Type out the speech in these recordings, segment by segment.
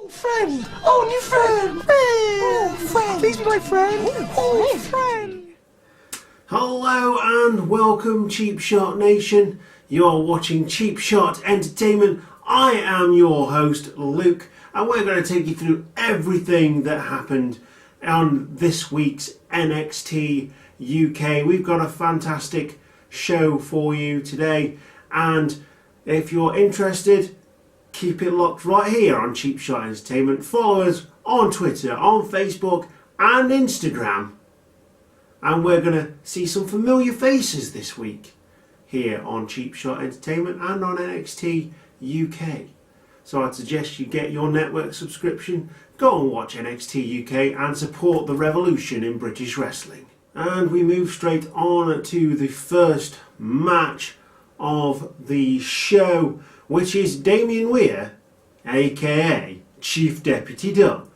Friend! Oh, new friend! Oh, friend! Please be my friend! Oh, friend! Hello and welcome, Cheap Shot Nation. You're watching Cheap Shot Entertainment. I am your host, Luke, and we're going to take you through everything that happened on this week's NXT UK. We've got a fantastic show for you today, and if you're interested, keep it locked right here on Cheap Shot Entertainment. Follow us on Twitter, on Facebook and Instagram. And we're going to see some familiar faces this week here on Cheap Shot Entertainment and on NXT UK. So I'd suggest you get your network subscription, go and watch NXT UK and support the revolution in British wrestling. And we move straight on to the first match of the show, which is Damien Weir, aka Chief Deputy Dunn.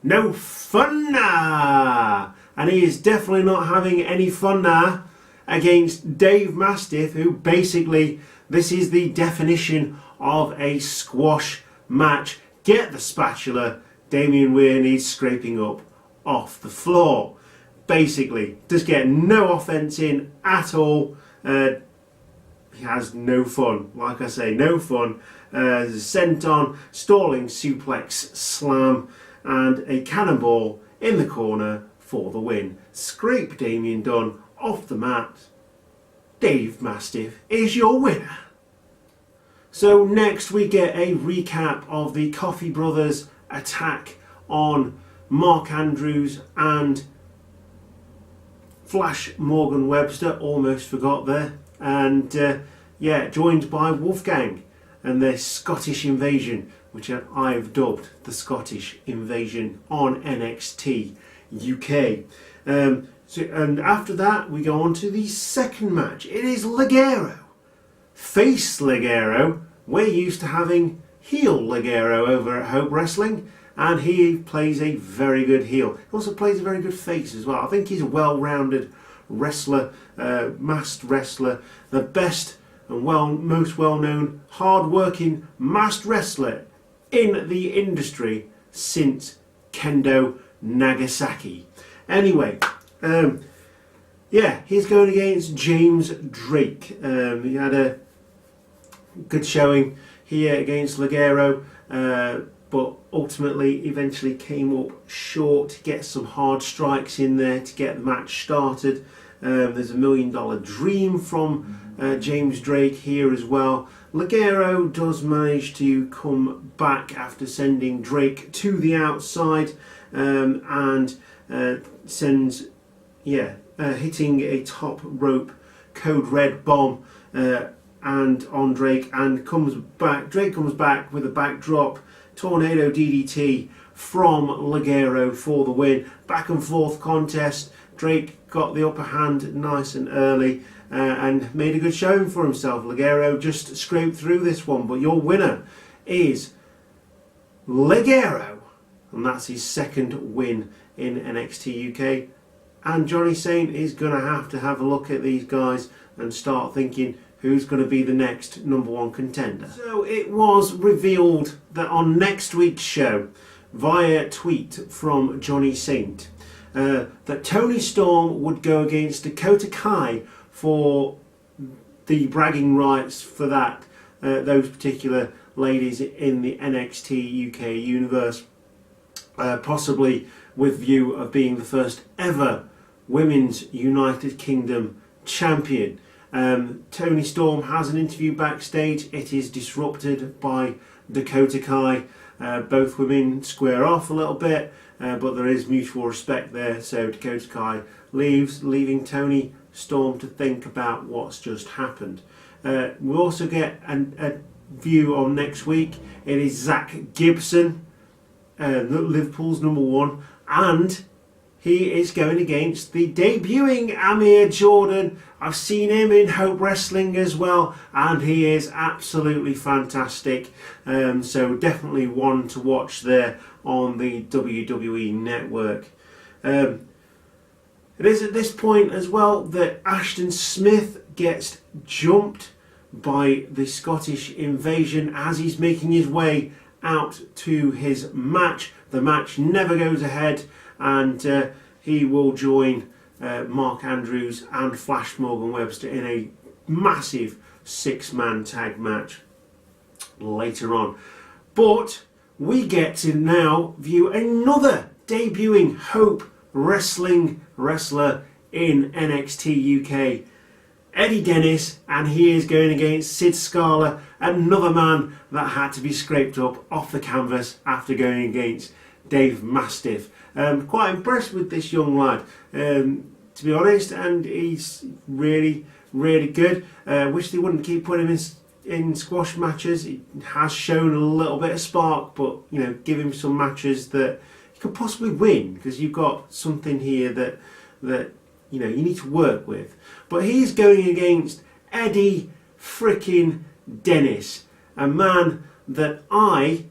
No fun now! And he is definitely not having any fun now against Dave Mastiff, who basically, this is the definition of a squash match. Get the spatula, Damien Weir needs scraping up off the floor. Basically, just get no offence in at all. He has no fun, like I say, no fun. Senton, stalling suplex slam, and a cannonball in the corner for the win. Scrape Damien Dunn off the mat. Dave Mastiff is your winner. So next we get a recap of the Coffey Brothers attack on Mark Andrews and Flash Morgan Webster, almost forgot there. And joined by Wolfgang and their Scottish Invasion, which I've dubbed the Scottish Invasion on NXT UK. And after that, we go on to the second match. It is Leggero. Face Leggero. We're used to having heel Leggero over at Hope Wrestling, and he plays a very good heel. He also plays a very good face as well. I think he's a well-rounded wrestler, masked wrestler, the best and most well-known, hard-working masked wrestler in the industry since Kendo Nagasaki. Anyway, he's going against James Drake. He had a good showing here against Leggero, but ultimately eventually came up short to get some hard strikes in there to get the match started. There's $1 million dream from James Drake here as well. Leggero does manage to come back after sending Drake to the outside and sends, hitting a top rope code red bomb and on Drake, and comes back. Drake comes back with a backdrop tornado DDT from Leggero for the win. Back and forth contest. Drake got the upper hand nice and early and made a good showing for himself. Leggero just scraped through this one, but your winner is Leggero, and that's his second win in NXT UK. And Johnny Saint is going to have a look at these guys and start thinking who's going to be the next number one contender. So it was revealed that on next week's show, via tweet from Johnny Saint, that Toni Storm would go against Dakota Kai for the bragging rights for that those particular ladies in the NXT UK universe, possibly with view of being the first ever Women's United Kingdom champion. Toni Storm has an interview backstage. It is disrupted by Dakota Kai. Both women square off a little bit, but there is mutual respect there. So Dakota Kai leaves, leaving Toni Storm to think about what's just happened. We also get a view on next week. It is Zach Gibson, Liverpool's number one, and he is going against the debuting Amir Jordan. I've seen him in Hope Wrestling as well, and he is absolutely fantastic. So definitely one to watch there on the WWE Network. It is at this point as well that Ashton Smith gets jumped by the Scottish Invasion as he's making his way out to his match. The match never goes ahead, and he will join Mark Andrews and Flash Morgan Webster in a massive 6-man tag match later on. But we get to now view another debuting Hope Wrestling wrestler in NXT UK, Eddie Dennis, and he is going against Sid Scarlet, another man that had to be scraped up off the canvas after going against Dave Mastiff. Quite impressed with this young lad, to be honest, and he's really, really good. Wish they wouldn't keep putting him in squash matches. He has shown a little bit of spark, but you know, give him some matches that he could possibly win, because you've got something here that you know you need to work with. But he's going against Eddie frickin' Dennis, a man that I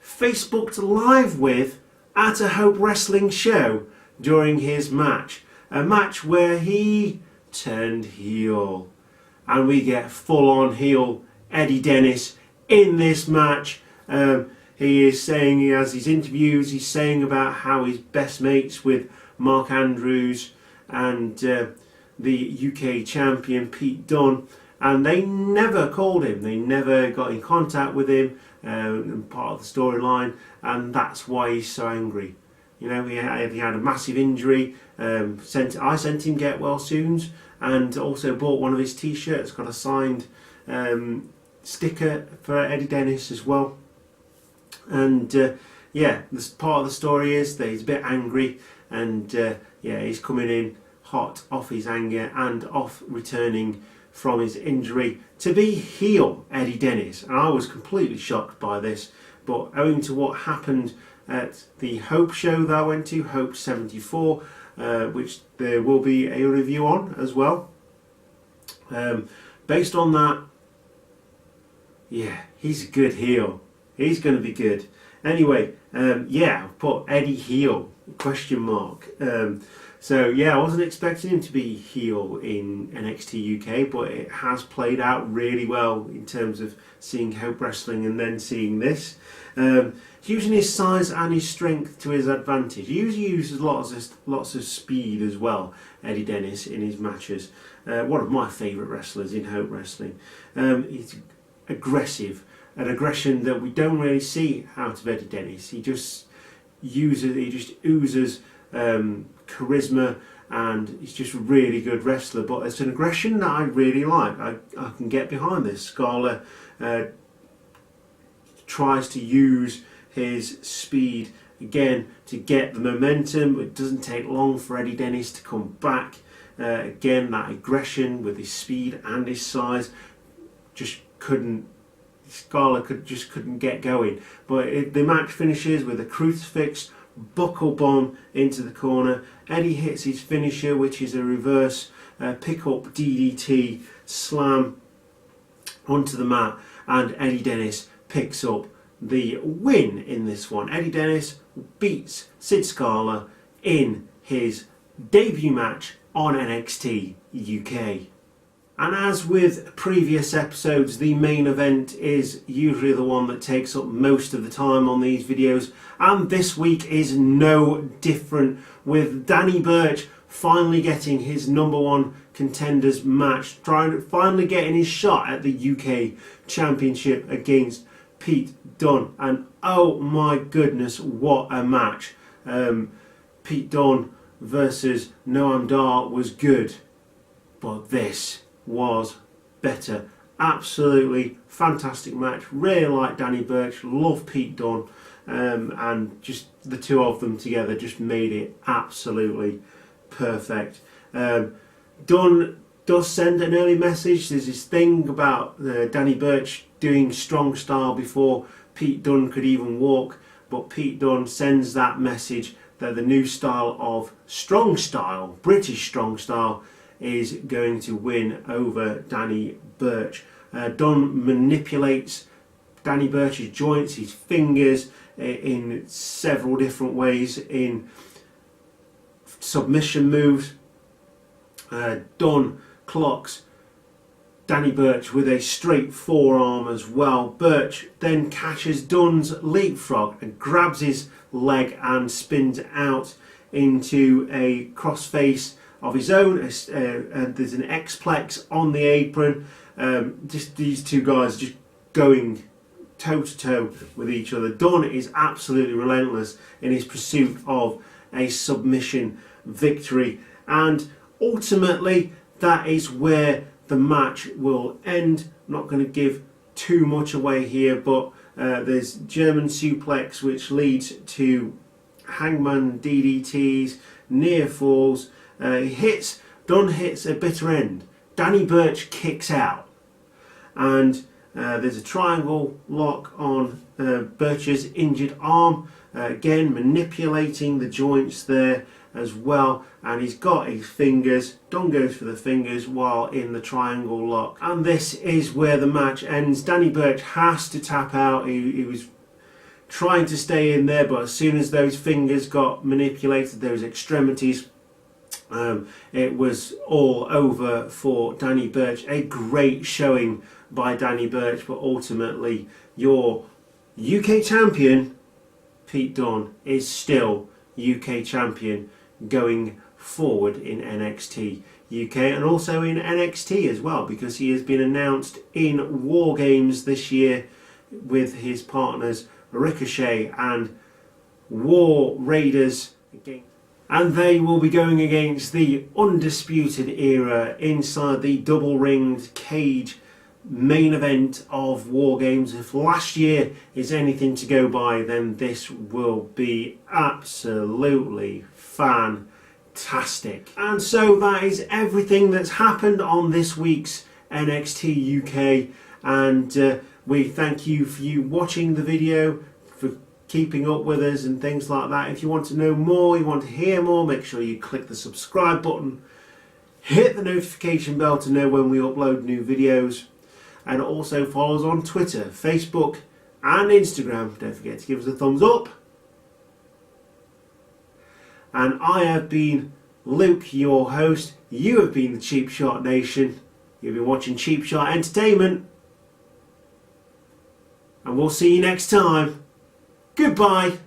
Facebooked live with at a Hope Wrestling show during his match. A match where he turned heel. And we get full on heel Eddie Dennis in this match. He is saying, he has his interviews, he's saying about how he's best mates with Mark Andrews and the UK champion Pete Dunn, and they never called him, they never got in contact with him, part of the storyline, and that's why he's so angry. You know, he had a massive injury. I sent him get well soons, and also bought one of his t-shirts, got a signed sticker for Eddie Dennis as well. And yeah, this part of the story is that he's a bit angry, and yeah, he's coming in hot off his anger and off returning from his injury to be heel Eddie Dennis. And I was completely shocked by this, but owing to what happened at the Hope show that I went to, Hope 74, which there will be a review on as well, based on that, yeah, he's a good heel. He's going to be good. Anyway, yeah, I've put Eddie heel, question mark. So yeah, I wasn't expecting him to be heel in NXT UK, but it has played out really well in terms of seeing Hope Wrestling and then seeing this. Using his size and his strength to his advantage. He usually uses lots of speed as well, Eddie Dennis, in his matches. One of my favourite wrestlers in Hope Wrestling. He's aggressive, an aggression that we don't really see out of Eddie Dennis. He just oozes charisma, and he's just a really good wrestler. But it's an aggression that I really like. I can get behind this. Scarlet tries to use his speed again to get the momentum. It doesn't take long for Eddie Dennis to come back. Again, that aggression with his speed and his size Scarlet couldn't get going. But the match finishes with a crucifix buckle bomb into the corner. Eddie hits his finisher, which is a reverse pick up DDT slam onto the mat, and Eddie Dennis picks up the win in this one. Eddie Dennis beats Sid Scarlet in his debut match on NXT UK. And as with previous episodes, the main event is usually the one that takes up most of the time on these videos, and this week is no different, with Danny Birch finally getting his #1 contenders match, finally getting his shot at the UK Championship against Pete Dunn. And oh my goodness, what a match. Pete Dunn versus Noam Dar was good, but this was better. Absolutely fantastic match. Really like Danny Birch, love Pete Dunn, and just the two of them together just made it absolutely perfect. Dunn does send an early message. There's this thing about Danny Birch doing strong style before Pete Dunn could even walk, but Pete Dunn sends that message that the new style of strong style, British strong style, is going to win over Danny Birch. Dunn manipulates Danny Birch's joints, his fingers, in several different ways in submission moves. Dunn clocks Danny Birch with a straight forearm as well. Birch then catches Dunn's leapfrog and grabs his leg and spins out into a crossface of his own, and there's an X-plex on the apron. Just these two guys just going toe to toe with each other. Dunn is absolutely relentless in his pursuit of a submission victory, and ultimately that is where the match will end. I'm not going to give too much away here, but there's German suplex which leads to hangman DDTs, near falls. Dunn hits a bitter end. Danny Birch kicks out, and there's a triangle lock on Birch's injured arm, again manipulating the joints there as well, and he's got his fingers. Dunn goes for the fingers while in the triangle lock, and this is where the match ends. Danny Birch has to tap out. He was trying to stay in there, but as soon as those fingers got manipulated, those extremities, it was all over for Danny Birch. A great showing by Danny Birch, but ultimately your UK champion Pete Dunn is still UK champion going forward in NXT UK and also in NXT as well, because he has been announced in War Games this year with his partners Ricochet and War Raiders, and they will be going against the Undisputed Era inside the double ringed cage main event of War Games. If last year is anything to go by, then this will be absolutely fantastic. And so that is everything that's happened on this week's NXT UK, and we thank you for watching the video, for keeping up with us and things like that. If you want to know more, you want to hear more, make sure you click the subscribe button, hit the notification bell to know when we upload new videos, and also follow us on Twitter, Facebook and Instagram. Don't forget to give us a thumbs up. And I have been Luke, your host. You have been the Cheap Shot Nation. You've been watching Cheap Shot Entertainment, and we'll see you next time. Goodbye.